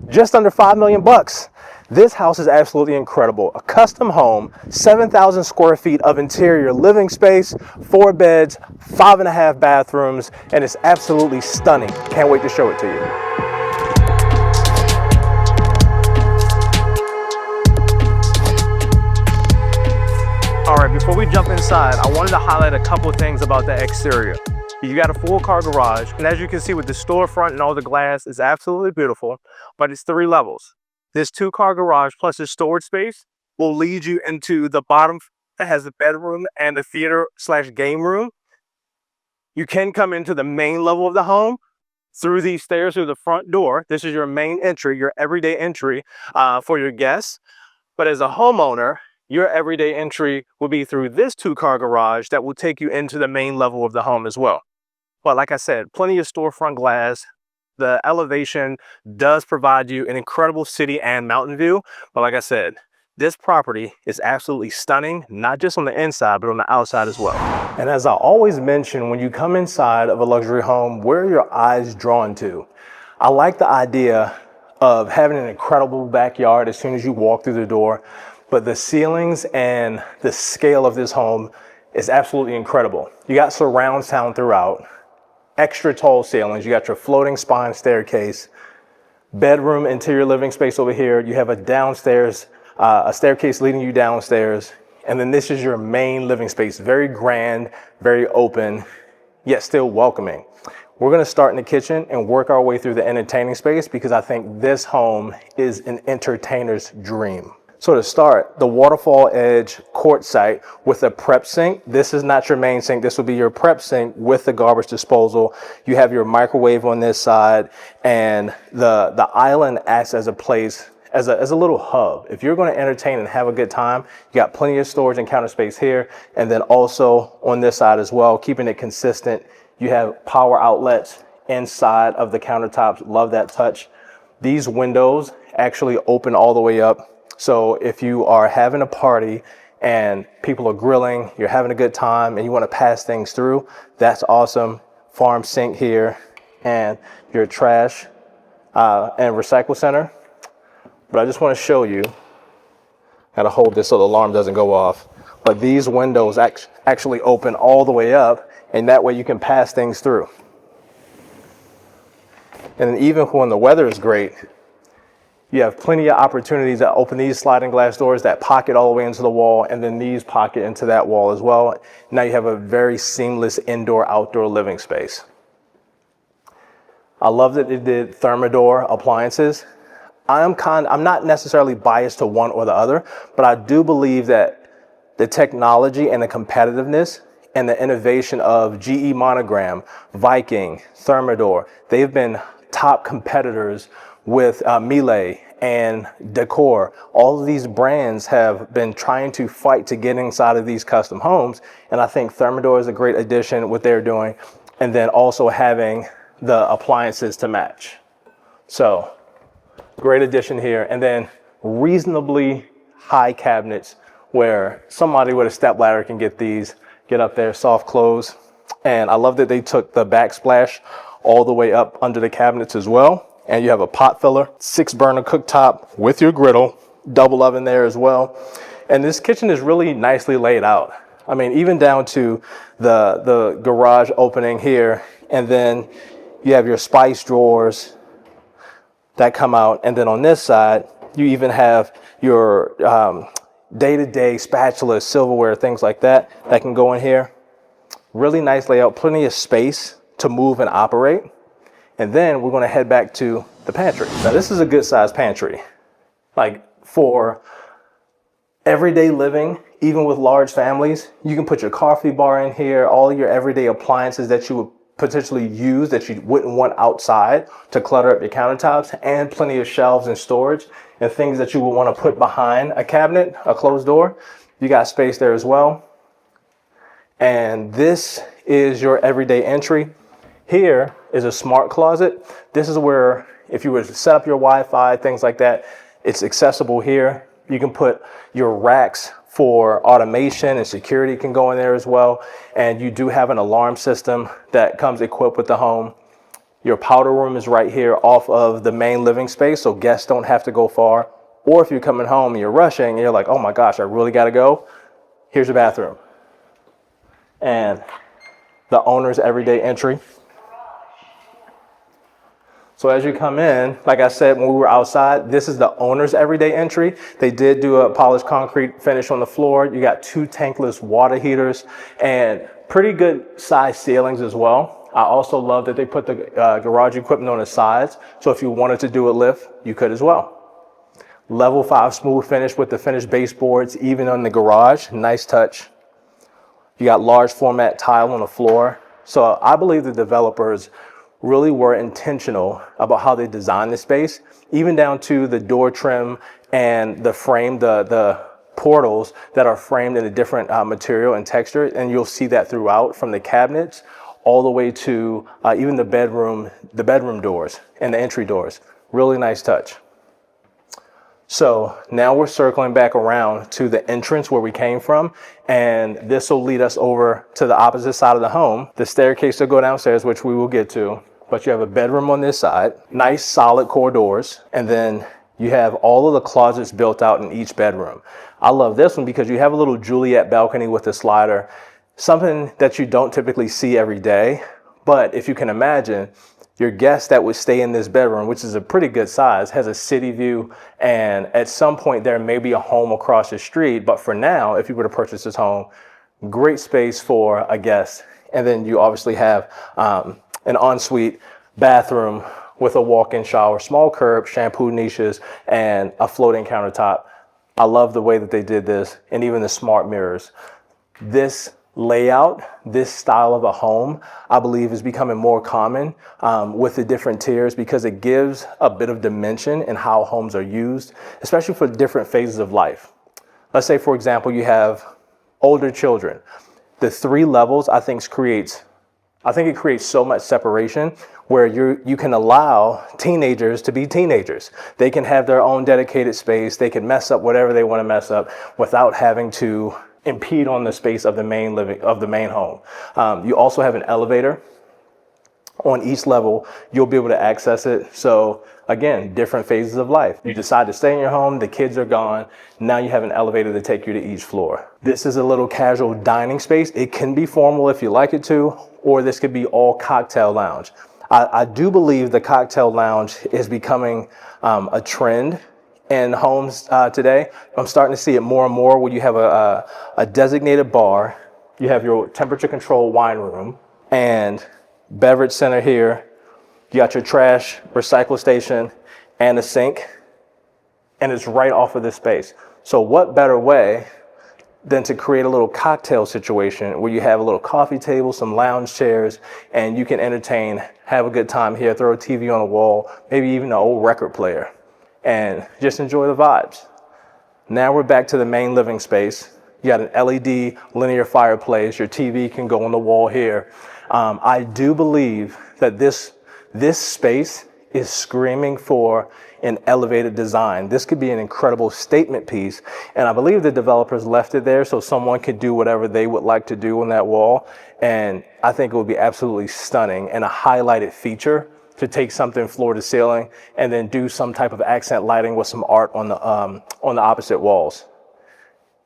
just under 5 million bucks. This house is absolutely incredible. A custom home, 7,000 square feet of interior living space, 4 beds, 5.5 bathrooms, and it's absolutely stunning. Can't wait to show it to you. All right, before we jump inside, I wanted to highlight a couple of things about the exterior. You got a full car garage, and as you can see with the storefront and all the glass, it's absolutely beautiful, but it's 3 levels. This 2-car garage plus this storage space will lead you into the bottom that has the bedroom and the theater/game room. You can come into the main level of the home through these stairs through the front door. This is your main entry, your everyday entry for your guests. But as a homeowner, your everyday entry will be through this 2-car garage that will take you into the main level of the home as well. But like I said, plenty of storefront glass. The elevation does provide you an incredible city and mountain view. But like I said, this property is absolutely stunning, not just on the inside, but on the outside as well. And as I always mention, when you come inside of a luxury home, where are your eyes drawn to? I like the idea of having an incredible backyard as soon as you walk through the door, but the ceilings and the scale of this home is absolutely incredible. You got surround sound throughout. Extra tall ceilings, you got your floating spine staircase, bedroom, interior living space over here. You have a downstairs, a staircase leading you downstairs. And then this is your main living space. Very grand, very open, yet still welcoming. We're gonna start in the kitchen and work our way through the entertaining space because I think this home is an entertainer's dream. So to start, the waterfall edge quartzite with a prep sink. This is not your main sink. This will be your prep sink with the garbage disposal. You have your microwave on this side, and the island acts as a place, as a little hub. If you're going to entertain and have a good time, you got plenty of storage and counter space here. And then also on this side as well, keeping it consistent, you have power outlets inside of the countertops. Love that touch. These windows actually open all the way up. So if you are having a party and people are grilling, you're having a good time and you want to pass things through, that's awesome. Farm sink here and your trash and recycle center. But I just want to show you how to hold this so the alarm doesn't go off. But these windows actually open all the way up, and that way you can pass things through. And even when the weather is great, you have plenty of opportunities to open these sliding glass doors that pocket all the way into the wall, and then these pocket into that wall as well. Now you have a very seamless indoor-outdoor living space. I love that it did Thermador appliances. I'm not necessarily biased to one or the other, but I do believe that the technology and the competitiveness and the innovation of GE Monogram, Viking, Thermador, they've been top competitors with Miele and Decor. All of these brands have been trying to fight to get inside of these custom homes. And I think Thermador is a great addition, what they're doing. And then also having the appliances to match. So great addition here. And then reasonably high cabinets where somebody with a step ladder can get up there, soft close. And I love that they took the backsplash all the way up under the cabinets as well. And you have a pot filler, 6-burner cooktop with your griddle, double oven there as well. And this kitchen is really nicely laid out. I mean, even down to the garage opening here. And then you have your spice drawers that come out. And then on this side, you even have your day-to-day spatulas, silverware, things like that can go in here. Really nice layout, plenty of space to move and operate. And then we're going to head back to the pantry. Now this is a good sized pantry. Like for everyday living, even with large families, you can put your coffee bar in here, all your everyday appliances that you would potentially use that you wouldn't want outside to clutter up your countertops, and plenty of shelves and storage and things that you would want to put behind a cabinet, a closed door. You got space there as well. And this is your everyday entry. Here is a smart closet. This is where if you were to set up your Wi-Fi, things like that, it's accessible here. You can put your racks for automation and security can go in there as well. And you do have an alarm system that comes equipped with the home. Your powder room is right here off of the main living space, so guests don't have to go far. Or if you're coming home and you're rushing and you're like, oh my gosh, I really gotta go, here's your bathroom. And the owner's everyday entry. So as you come in, like I said, when we were outside, this is the owner's everyday entry. They did do a polished concrete finish on the floor. You got 2 tankless water heaters and pretty good size ceilings as well. I also love that they put the garage equipment on the sides. So if you wanted to do a lift, you could as well. Level 5 smooth finish with the finished baseboards, even on the garage. Nice touch. You got large format tile on the floor. So I believe the developers really were intentional about how they designed the space, even down to the door trim and the frame, the portals that are framed in a different material and texture. And you'll see that throughout, from the cabinets all the way to even the bedroom doors and the entry doors. Really nice touch. So now we're circling back around to the entrance where we came from, and this will lead us over to the opposite side of the home. The staircase will go downstairs, which we will get to, but you have a bedroom on this side, nice solid core doors, and then you have all of the closets built out in each bedroom. I love this one because you have a little Juliet balcony with a slider, something that you don't typically see every day. But if you can imagine, your guest that would stay in this bedroom, which is a pretty good size, has a city view, and at some point there may be a home across the street. But for now, if you were to purchase this home, great space for a guest. And then you obviously have an ensuite bathroom with a walk-in shower, small curb, shampoo niches, and a floating countertop. I love the way that they did this, and even the smart mirrors. This layout, this style of a home, I believe is becoming more common with the different tiers, because it gives a bit of dimension in how homes are used, especially for different phases of life. Let's say, for example, you have older children. The 3 levels, I think it creates so much separation where you can allow teenagers to be teenagers. They can have their own dedicated space. They can mess up whatever they want to mess up without having to impede on the space of the main home. You also have an elevator on each level. You'll be able to access it. So again, different phases of life. You decide to stay in your home, the kids are gone. Now you have an elevator to take you to each floor. This is a little casual dining space. It can be formal if you like it to, or this could be all cocktail lounge. I do believe the cocktail lounge is becoming a trend in homes today. I'm starting to see it more and more, where you have a designated bar, you have your temperature controlled wine room and beverage center here. You got your trash recycle station and a sink, and it's right off of this space. So what better way than to create a little cocktail situation where you have a little coffee table, some lounge chairs, and you can entertain, have a good time here, throw a TV on the wall, maybe even an old record player, and just enjoy the vibes. Now we're back to the main living space. You got an LED linear fireplace. Your TV can go on the wall here. I do believe that this space is screaming for an elevated design. This could be an incredible statement piece. And I believe the developers left it there so someone could do whatever they would like to do on that wall. And I think it would be absolutely stunning and a highlighted feature to take something floor to ceiling and then do some type of accent lighting with some art on the opposite walls.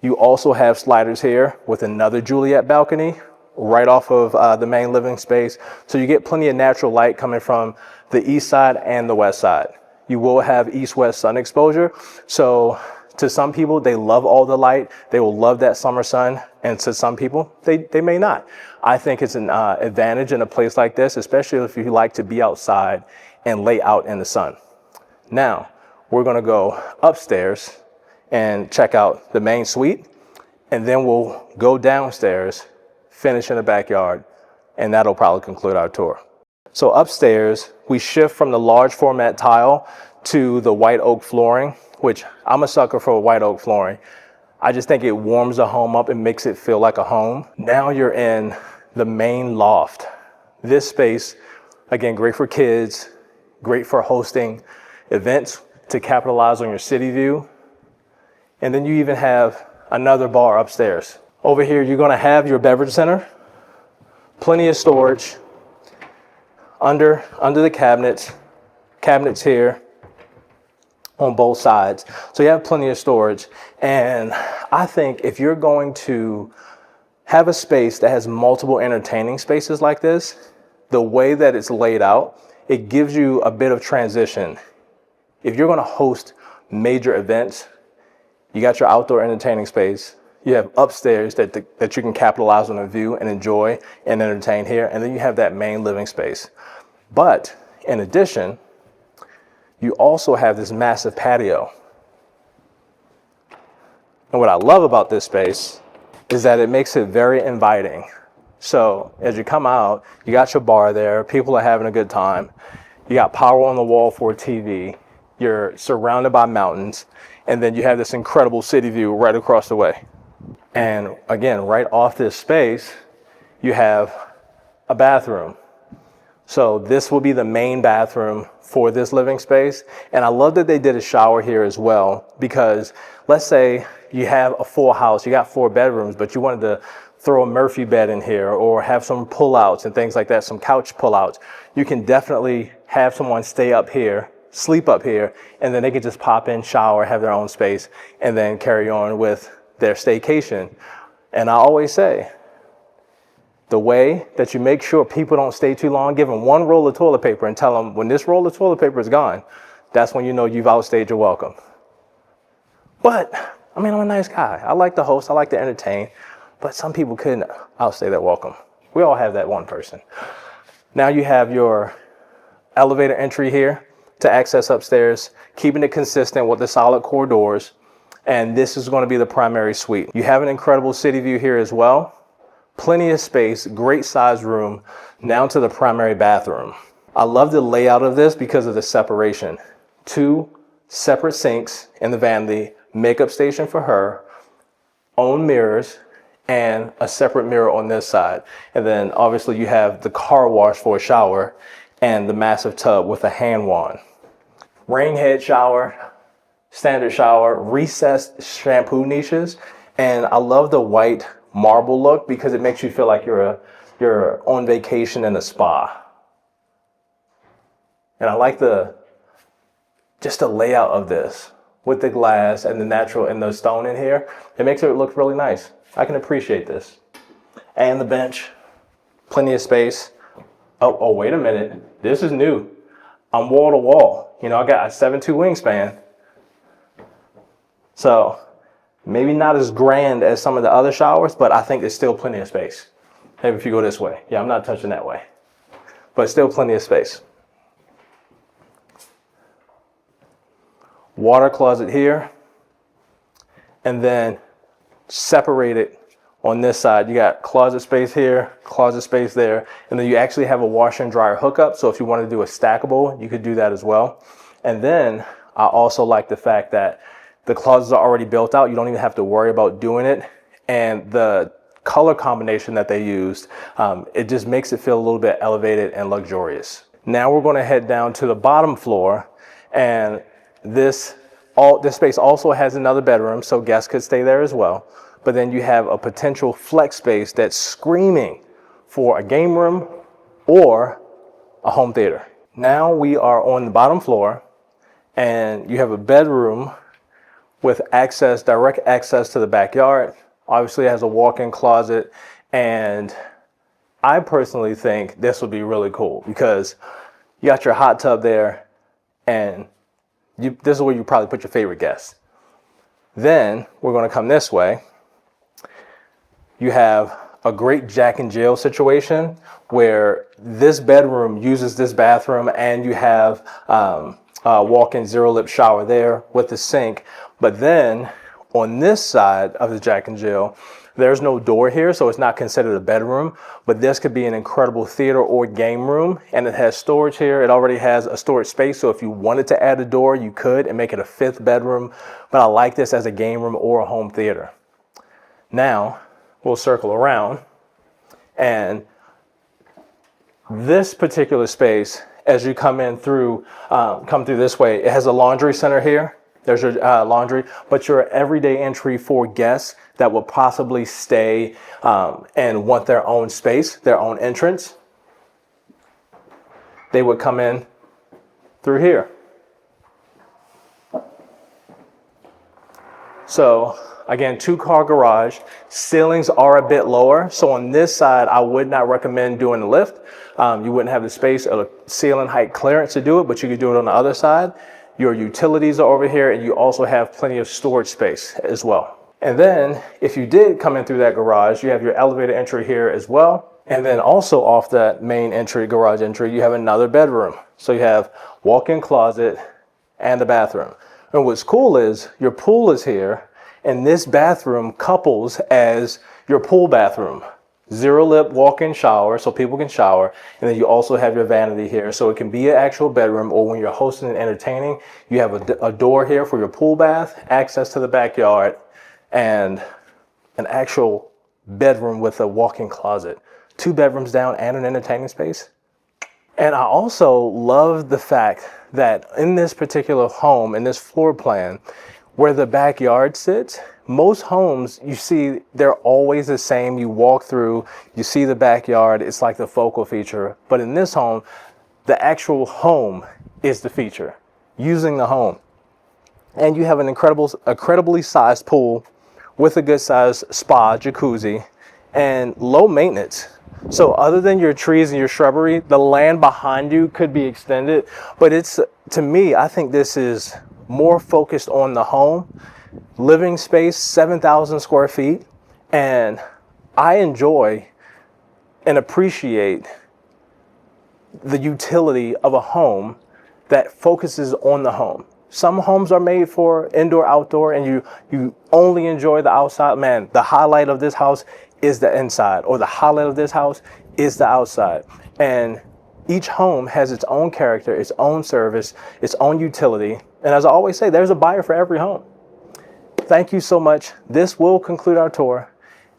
You also have sliders here with another Juliet balcony right off of the main living space. So you get plenty of natural light coming from the east side and the west side. You will have east-west sun exposure. So to some people, they love all the light. They will love that summer sun. And to some people, they may not. I think it's an advantage in a place like this, especially if you like to be outside and lay out in the sun. Now, we're gonna go upstairs and check out the main suite, and then we'll go downstairs, finish in the backyard, and that'll probably conclude our tour. So upstairs, we shift from the large format tile to the white oak flooring, which I'm a sucker for white oak flooring. I just think it warms the home up and makes it feel like a home. Now you're in the main loft. This space, again, great for kids, great for hosting events to capitalize on your city view. And then you even have another bar upstairs. Over here, you're gonna have your beverage center, plenty of storage, under the cabinets here on both sides. So you have plenty of storage. And I think if you're going to have a space that has multiple entertaining spaces like this, the way that it's laid out, it gives you a bit of transition. If you're going to host major events, you got your outdoor entertaining space. You have upstairs that you can capitalize on a view and enjoy and entertain here. And then you have that main living space. But in addition, you also have this massive patio. And what I love about this space is that it makes it very inviting. So as you come out, you got your bar there, people are having a good time. You got power on the wall for a TV. You're surrounded by mountains. And then you have this incredible city view right across the way. And again, right off this space, you have a bathroom. So this will be the main bathroom for this living space. And I love that they did a shower here as well, because let's say you have a full house, you got 4 bedrooms, but you wanted to throw a Murphy bed in here or have some pullouts and things like that, some couch pullouts. You can definitely have someone stay up here, sleep up here, and then they can just pop in, shower, have their own space, and then carry on with their staycation. And I always say, the way that you make sure people don't stay too long, give them 1 roll of toilet paper and tell them when this roll of toilet paper is gone, that's when you know you've outstayed your welcome. But, I mean, I'm a nice guy. I like to host, I like to entertain, but some people couldn't outstay their welcome. We all have that one person. Now you have your elevator entry here to access upstairs, keeping it consistent with the solid core doors. And this is going to be the primary suite. You have an incredible city view here as well. Plenty of space, great size room, down to the primary bathroom. I love the layout of this because of the separation. 2 separate sinks in the vanity, makeup station for her, own mirrors, and a separate mirror on this side. And then obviously you have the car wash for a shower and the massive tub with a hand wand. Rain head shower, standard shower, recessed shampoo niches. And I love the white marble look because it makes you feel like you're on vacation in a spa. And I like just the layout of this with the glass and the natural and the stone in here. It makes it look really nice. I can appreciate this. And the bench, plenty of space. Oh, wait a minute. This is new. I'm wall to wall. You know, I got a 7'2" wingspan. So maybe not as grand as some of the other showers, but I think there's still plenty of space. Maybe if you go this way. Yeah, I'm not touching that way. But still plenty of space. Water closet here. And then separated on this side, you got closet space here, closet space there. And then you actually have a washer and dryer hookup. So if you want to do a stackable, you could do that as well. And then I also like the fact that the closets are already built out. You don't even have to worry about doing it. And the color combination that they used, it just makes it feel a little bit elevated and luxurious. Now we're going to head down to the bottom floor, and this space also has another bedroom, so guests could stay there as well. But then you have a potential flex space that's screaming for a game room or a home theater. Now we are on the bottom floor, and you have a bedroom with access, direct access to the backyard. Obviously it has a walk-in closet, and I personally think this would be really cool because you got your hot tub there, and this is where you probably put your favorite guests. Then we're going to come this way. You have a great Jack and Jill situation where this bedroom uses this bathroom, and you have a walk-in zero-lip shower there with the sink. But then on this side of the Jack and Jill, there's no door here, so it's not considered a bedroom, but this could be an incredible theater or game room, and it has storage here. It already has a storage space, so if you wanted to add a door, you could and make it a 5th bedroom, but I like this as a game room or a home theater. Now, we'll circle around, and this particular space, as you come through this way, it has a laundry center here. There's your laundry, but your everyday entry for guests that will possibly stay and want their own space, their own entrance. they would come in through here. So again, 2-car garage. Ceilings are a bit lower. So on this side, I would not recommend doing the lift. You wouldn't have the space or the ceiling height clearance to do it, but you could do it on the other side. Your utilities are over here, and you also have plenty of storage space as well. And then if you did come in through that garage, you have your elevator entry here as well. And then also off that main entry, garage entry, you have another bedroom. So you have walk-in closet and a bathroom. And what's cool is your pool is here, and this bathroom couples as your pool bathroom. 0-lip walk-in shower so people can shower, and then you also have your vanity here, so it can be an actual bedroom, or when you're hosting and entertaining, you have a door here for your pool bath, access to the backyard, and an actual bedroom with a walk-in closet. 2 bedrooms down and an entertaining space. And I also love the fact that in this particular home, in this floor plan, where the backyard sits, most homes you see, they're always the same. You walk through, you see the backyard, it's like the focal feature. But in this home, the actual home is the feature, using the home. And you have an incredibly sized pool with a good sized spa, jacuzzi, and low maintenance. So other than your trees and your shrubbery, the land behind you could be extended, but it's, to me, I think this is more focused on the home. Living space, 7,000 square feet, and I enjoy and appreciate the utility of a home that focuses on the home. Some homes are made for indoor, outdoor, and you only enjoy the outside. Man, the highlight of this house is the inside, or the highlight of this house is the outside. And each home has its own character, its own service, its own utility. And as I always say, there's a buyer for every home. Thank you so much. This will conclude our tour.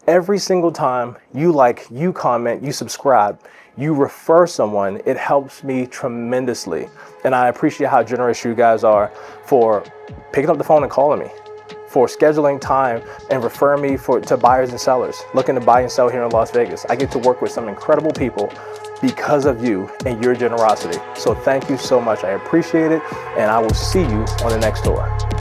Every single time you like, you comment, you subscribe, you refer someone, it helps me tremendously. And I appreciate how generous you guys are for picking up the phone and calling me, for scheduling time and referring me to buyers and sellers looking to buy and sell here in Las Vegas. I get to work with some incredible people because of you and your generosity. So thank you so much. I appreciate it, and I will see you on the next tour.